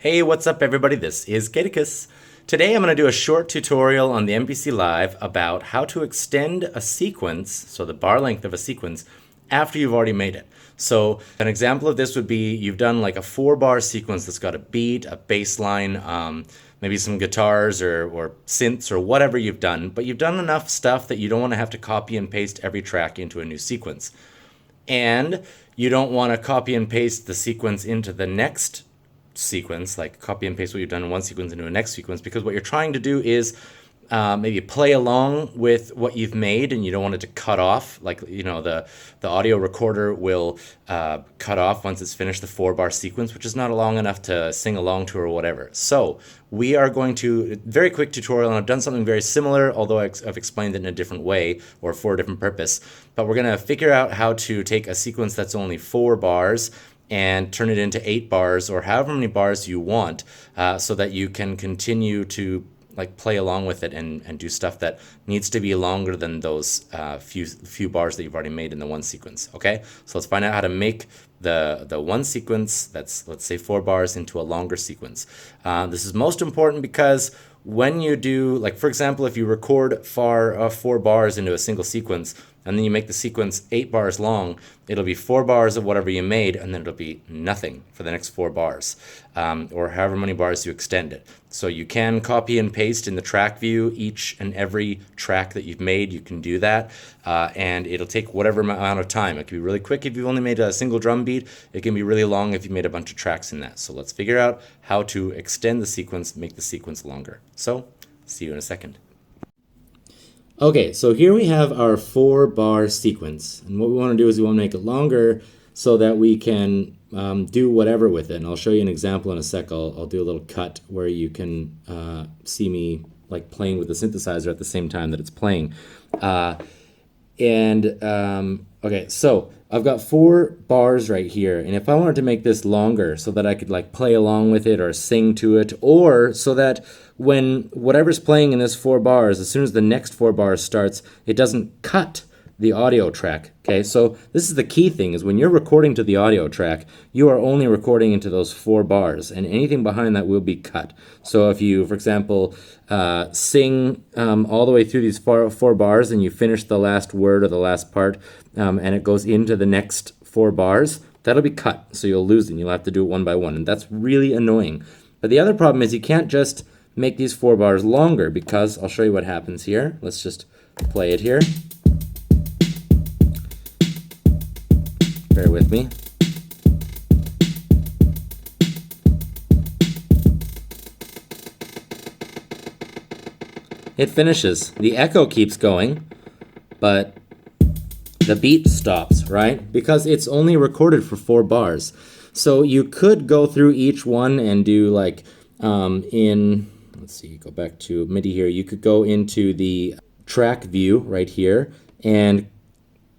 Hey, what's up everybody? This is Gaticus. Today I'm going to do a short tutorial on the MPC Live about how to extend a sequence, so the bar length of a sequence, after you've already made it. So an example of this would be you've done like a 4-bar sequence that's got a beat, a bass line, maybe some guitars or synths or whatever you've done, but you've done enough stuff that you don't want to have to copy and paste every track into a new sequence. And you don't want to copy and paste the sequence into the next sequence, like copy and paste what you've done in one sequence into a next sequence, because what you're trying to do is maybe play along with what you've made, and you don't want it to cut off. Like, you know, the audio recorder will cut off once it's finished the 4-bar sequence, which is not long enough to sing along to or whatever. So we are going to, very quick tutorial, and I've done something very similar, although I've explained it in a different way or for a different purpose. But we're going to figure out how to take a sequence that's only 4 bars and turn it into 8 bars or however many bars you want, so that you can continue to like play along with it and do stuff that needs to be longer than those few bars that you've already made in the one sequence. Okay, so let's find out how to make the one sequence that's, let's say, 4 bars into a longer sequence. This is most important because when you do, like, for example, if you record 4 bars into a single sequence and then you make the sequence 8 bars long, it'll be 4 bars of whatever you made, and then it'll be nothing for the next 4 bars, or however many bars you extend it. So you can copy and paste in the track view each and every track that you've made. You can do that, and it'll take whatever amount of time. It can be really quick if you've only made a single drum beat. It can be really long if you made a bunch of tracks in that. So let's figure out how to extend the sequence, make the sequence longer. So see you in a second. Okay, so here we have our 4-bar sequence, and what we want to do is we want to make it longer so that we can do whatever with it. And I'll show you an example in a sec. I'll do a little cut where you can see me like playing with the synthesizer at the same time that it's playing. Okay, so I've got 4 bars right here, and if I wanted to make this longer so that I could like play along with it or sing to it, or so that when whatever's playing in this 4 bars, as soon as the next 4 bars starts, it doesn't cut the audio track. Okay, so this is the key thing, is when you're recording to the audio track, you are only recording into those 4 bars, and anything behind that will be cut. So if you, for example, sing all the way through these 4 bars and you finish the last word or the last part, and it goes into the next 4 bars, that'll be cut, so you'll lose it, and you'll have to do it one by one, and that's really annoying. But the other problem is you can't just make these 4 bars longer, because I'll show you what happens here. Let's just play it here. Bear with me. It finishes. The echo keeps going, but the beat stops, right? Because it's only recorded for 4 bars. So you could go through each one and do like let's see, go back to MIDI here. You could go into the track view right here and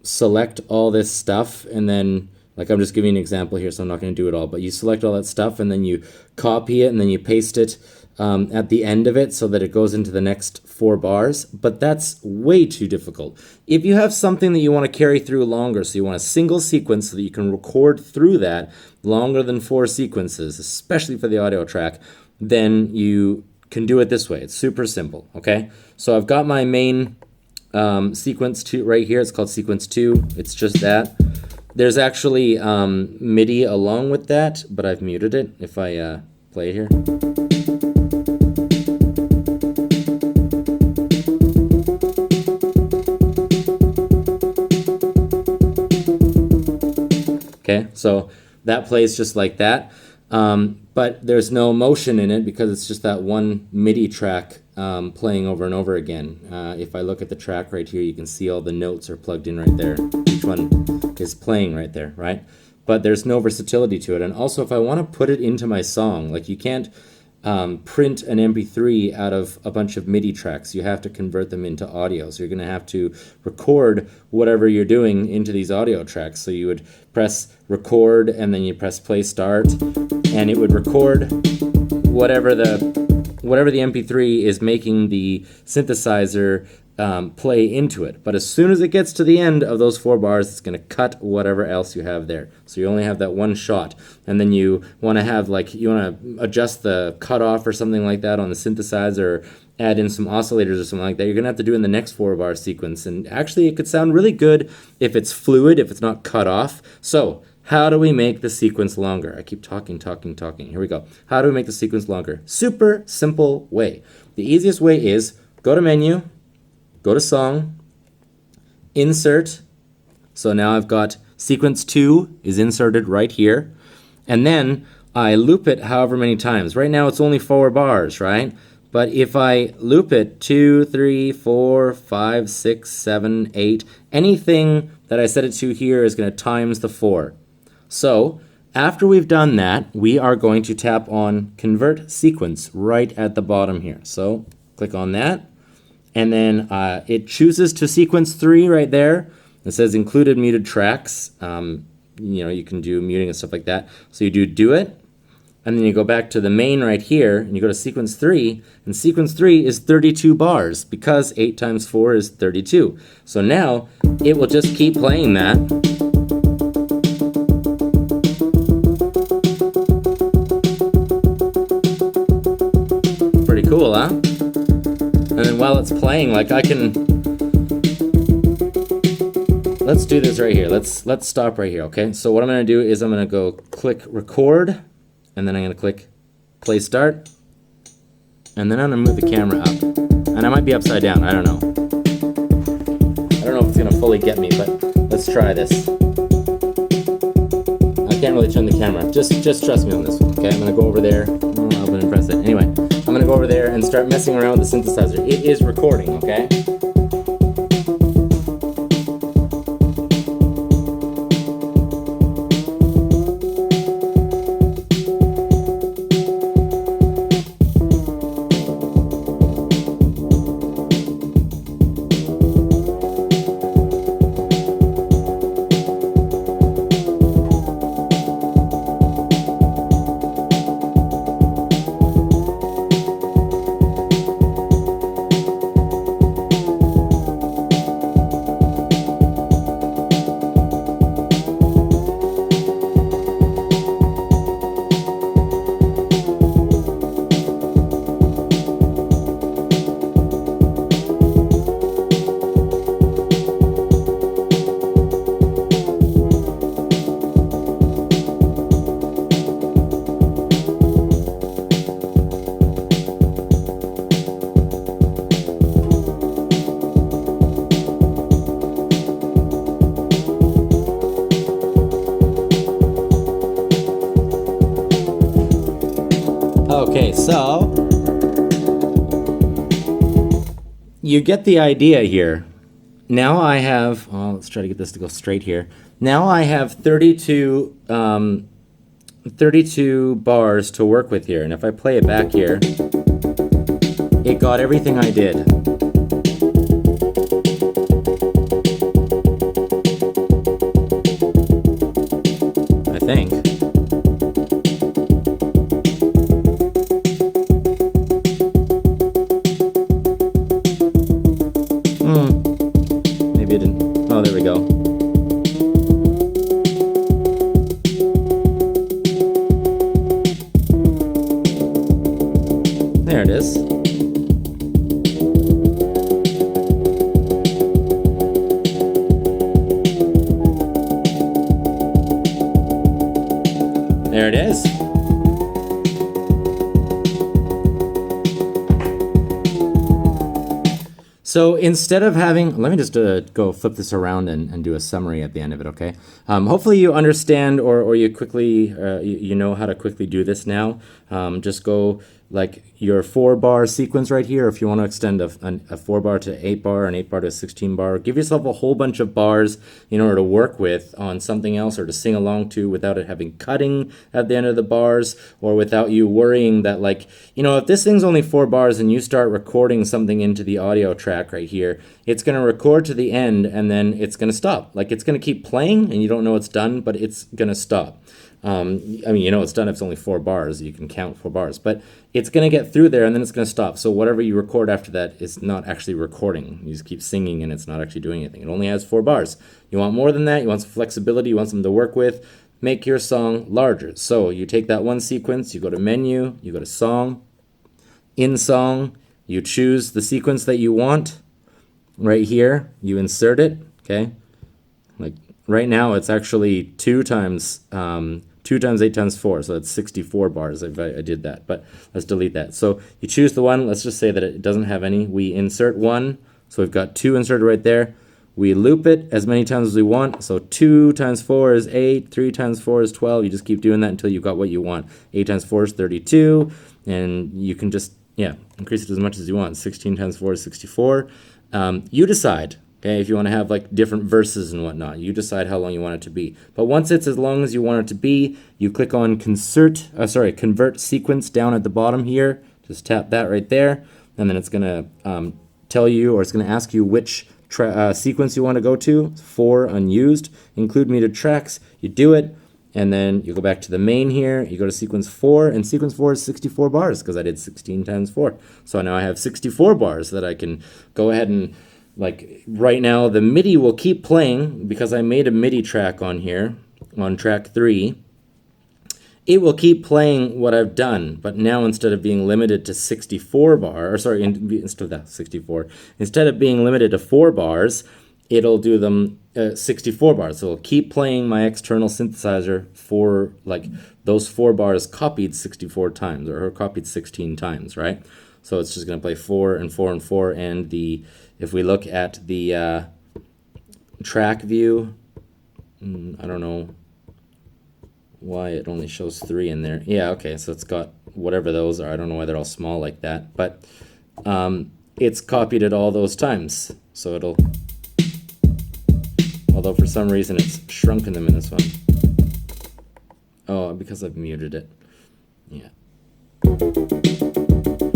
select all this stuff, and then, like, I'm just giving an example here, so I'm not going to do it all, but you select all that stuff and then you copy it and then you paste it at the end of it so that it goes into the next 4 bars, but that's way too difficult. If you have something that you want to carry through longer, so you want a single sequence so that you can record through that longer than 4 sequences, especially for the audio track, then you can do it this way. It's super simple, okay? So I've got my main sequence 2 right here. It's called sequence 2. It's just that. There's actually MIDI along with that, but I've muted it. If I play it here. Okay, so that plays just like that. But there's no motion in it because it's just that one MIDI track playing over and over again. If I look at the track right here, you can see all the notes are plugged in right there. Each one is playing right there, right? But there's no versatility to it. And also, if I want to put it into my song, like, you can't print an MP3 out of a bunch of MIDI tracks. You have to convert them into audio. So you're going to have to record whatever you're doing into these audio tracks. So you would press record and then you press play start, and it would record whatever the MP3 is making the synthesizer play into it. But as soon as it gets to the end of those 4 bars, it's going to cut whatever else you have there. So you only have that one shot. And then you want to have you want to adjust the cutoff or something like that on the synthesizer, or add in some oscillators or something like that. You're going to have to do in the next 4-bar sequence. And actually, it could sound really good if it's fluid, if it's not cut off. So how do we make the sequence longer? I keep talking. Here we go. How do we make the sequence longer? Super simple way. The easiest way is go to menu, go to song, insert. So now I've got sequence 2 is inserted right here. And then I loop it however many times. Right now it's only 4 bars, right? But if I loop it 2, 3, 4, 5, 6, 7, 8, anything that I set it to here is going to times the 4. So after we've done that, we are going to tap on Convert Sequence right at the bottom here. So click on that. And then it chooses to sequence 3 right there. It says included muted tracks. You can do muting and stuff like that. So you do it, and then you go back to the main right here, and you go to sequence 3, and sequence 3 is 32 bars because 8 times 4 is 32. So now it will just keep playing that. Pretty cool, huh? And then while it's playing, I can, let's do this right here. Let's stop right here, okay? So what I'm gonna do is I'm gonna go click record, and then I'm gonna click play start, and then I'm gonna move the camera up. And I might be upside down, I don't know. I don't know if it's gonna fully get me, but let's try this. I can't really turn the camera. Just trust me on this one, okay? I'm gonna go over there. Oh, I'm gonna press it. Anyway, I'm gonna go over there and start messing around with the synthesizer. It is recording, okay? Okay, so you get the idea here. Now I have, let's try to get this to go straight here. Now I have 32 bars to work with here. And if I play it back here, it got everything I did. I think. Maybe it didn't. Oh, there we go. There it is. There it is. So instead of having, let me just go flip this around and do a summary at the end of it, okay? Hopefully you understand or you quickly, you know how to quickly do this now. Just go like your 4-bar sequence right here. If you want to extend a 4-bar to 8-bar, an 8-bar to a 16-bar, give yourself a whole bunch of bars in order to work with on something else or to sing along to without it having cutting at the end of the bars, or without you worrying that, like, you know, if this thing's only 4 bars and you start recording something into the audio track right here, it's going to record to the end and then it's going to stop. Like, it's going to keep playing and you don't know it's done, but it's going to stop. I mean, it's done if it's only 4 bars. You can count 4 bars. But it's going to get through there, and then it's going to stop. So whatever you record after that is not actually recording. You just keep singing, and it's not actually doing anything. It only has 4 bars. You want more than that. You want some flexibility. You want something to work with. Make your song larger. So you take that one sequence. You go to Menu. You go to Song. In Song, you choose the sequence that you want. Right here, you insert it. Okay. Like right now, it's actually 2 times 2 times 8 times 4, so that's 64 bars if I did that, but let's delete that. So you choose the one, let's just say that it doesn't have any. We insert 1, so we've got 2 inserted right there. We loop it as many times as we want, so 2 times 4 is 8, 3 times 4 is 12. You just keep doing that until you've got what you want. 8 times 4 is 32, and you can just, increase it as much as you want. 16 times 4 is 64. You decide. Okay, if you want to have like different verses and whatnot, you decide how long you want it to be. But once it's as long as you want it to be, you click on convert sequence down at the bottom here. Just tap that right there, and then it's going to tell you, or it's going to ask you which sequence you want to go to. 4 unused, include metered tracks. You do it, and then you go back to the main here. You go to sequence 4, and sequence 4 is 64 bars because I did 16 times 4. So now I have 64 bars that I can go ahead and, like right now, the MIDI will keep playing because I made a MIDI track on here, on track 3. It will keep playing what I've done, but now instead of being limited to 64 bars, instead of that 64, instead of being limited to 4 bars, it'll do them 64 bars. So it'll keep playing my external synthesizer for like those 4 bars copied 64 times, or copied 16 times, right? So it's just going to play 4 and 4 and 4, and if we look at the track view, I don't know why it only shows 3 in there. Yeah, okay, so it's got whatever those are. I don't know why they're all small like that, but it's copied it all those times. So it'll, although for some reason it's shrunken them in this one. Oh, because I've muted it. Yeah.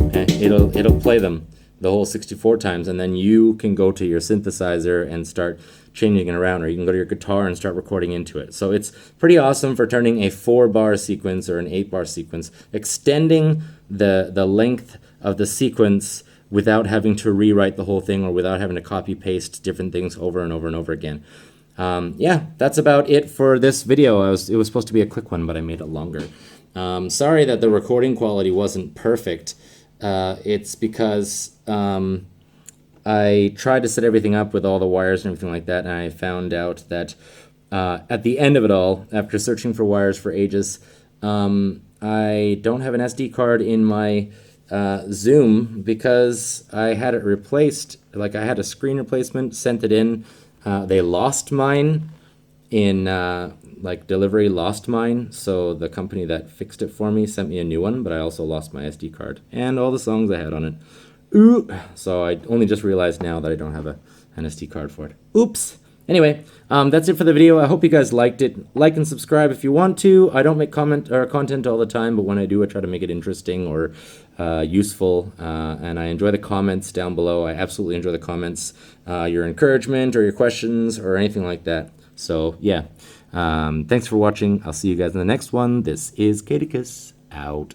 Okay, it'll play them the whole 64 times, and then you can go to your synthesizer and start changing it around, or you can go to your guitar and start recording into it. So it's pretty awesome for turning a 4-bar sequence or an 8-bar sequence, extending the length of the sequence without having to rewrite the whole thing, or without having to copy paste different things over and over and over again. Yeah, that's about it for this video. It was supposed to be a quick one, but I made it longer. Sorry that the recording quality wasn't perfect. It's because I tried to set everything up with all the wires and everything like that, and I found out that at the end of it all, after searching for wires for ages, I don't have an SD card in my Zoom because I had it replaced. Like, I had a screen replacement, sent it in. They lost mine in delivery, lost mine, so the company that fixed it for me sent me a new one, but I also lost my SD card and all the songs I had on it. Ooh. So I only just realized now that I don't have an SD card for it. Oops. Anyway, that's it for the video. I hope you guys liked it. Like and subscribe if you want to. I don't make content all the time, but when I do, I try to make it interesting or useful, and I enjoy the comments down below. I absolutely enjoy the comments, your encouragement or your questions or anything like that. So yeah, thanks for watching. I'll see you guys in the next one. This is Caticus out.